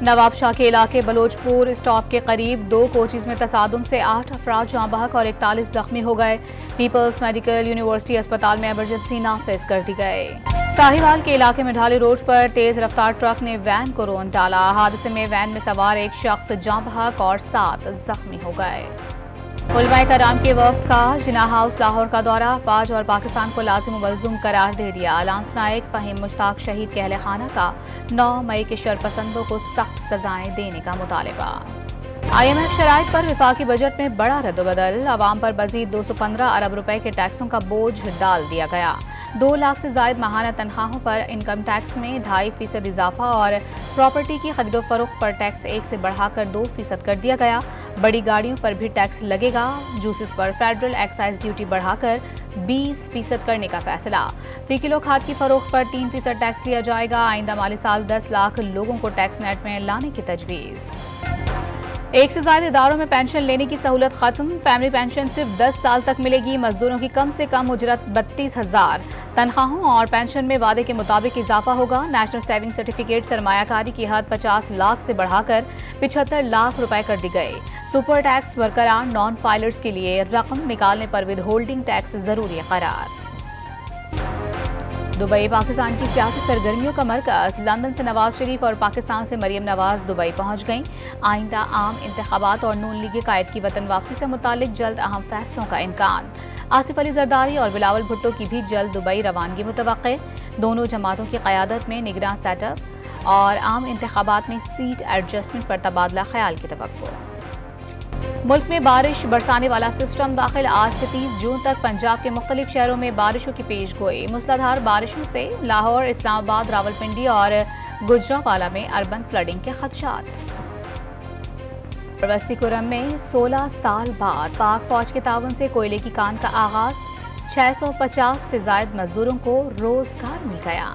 नवाबशाह के इलाके बलोचपुर स्टॉप के करीब 2 कोचेज में तसादुम से 8 अफराद जाँ बहक और 41 जख्मी हो गए। पीपल्स मेडिकल यूनिवर्सिटी अस्पताल में इमरजेंसी नाफिज कर दी गई। साहिवाल के इलाके में ढाली रोड पर तेज रफ्तार ट्रक ने वैन को रोन डाला। हादसे में वैन में सवार एक शख्स जाँ बहक और 7 जख्मी हो गए। उलमाए कराम के वफ़द का जिना हाउस लाहौर का दौरा। फौज और पाकिस्तान को लाजिम मलजूम करार दे दिया। लांस नायक फहीम मुश्ताक शहीद के अहले खाना का 9 मई के शरपसंदों को सख्त सजाएं देने का मुतालबा। IMF शराइत पर विफाकी बजट में बड़ा रद्दबदल। अवाम पर मजीद 215 अरब रुपए के टैक्सों का बोझ डाल दिया गया। 2 लाख से जायद माहाना तनख्वाहों पर इनकम टैक्स में 2.5% इजाफा और प्रॉपर्टी की खरीदो फरोख्त पर टैक्स 1 से बढ़ाकर 2% कर दिया गया। बड़ी गाड़ियों पर भी टैक्स लगेगा। जूसेस पर फेडरल एक्साइज ड्यूटी बढ़ाकर 20% करने का फैसला। फी किलो खाद की फरोख्त पर 3% टैक्स लिया जाएगा। आइंदा माली साल 10 लाख लोगों को टैक्स नेट में लाने की तजवीज़। 1 से ज्यादा इदारों में पेंशन लेने की सहूलत खत्म। फैमिली पेंशन सिर्फ 10 साल तक मिलेगी। मजदूरों की कम से कम उजरत 32,000। तनख्वाहों और पेंशन में वादे के मुताबिक इजाफा होगा। नेशनल सेविंग सर्टिफिकेट सरमायाकारी की हद 50 लाख से बढ़ाकर 75 लाख रुपए कर दी गई। सुपर टैक्स बरकरार। नॉन फाइलर्स के लिए रकम निकालने पर विद होल्डिंग टैक्स जरूरी करार। दुबई पाकिस्तान की सियासी सरगर्मियों का मरकज। लंदन से नवाज शरीफ और पाकिस्तान से मरियम नवाज दुबई पहुंच गईं। आइंदा आम इंतखाबात और नून लीग कायद की वतन वापसी से मुतालिक जल्द अहम फैसलों का इम्कान। आसिफ अली जरदारी और बिलावल भुट्टो की भी जल्द दुबई रवानगी मुतवक्के। दोनों जमातों की क़यादत में निगरान सेटअप और आम इंतखाबात में सीट एडजस्टमेंट पर तबादला ख्याल की तवक्को। मुल्क में बारिश बरसाने वाला सिस्टम दाखिल। आज से 30 जून तक पंजाब के मुख्तलिफ शहरों में बारिशों की पेश गोई। मूसलाधार बारिशों से लाहौर, इस्लामाबाद, रावलपिंडी और गुजरांवाला में अर्बन फ्लडिंग के खदशात। वस्तीकुरम में 16 साल बाद पाक फौज के ताउन से कोयले की कान का आगाज। 650 से जायद मजदूरों को रोजगार मिल गया।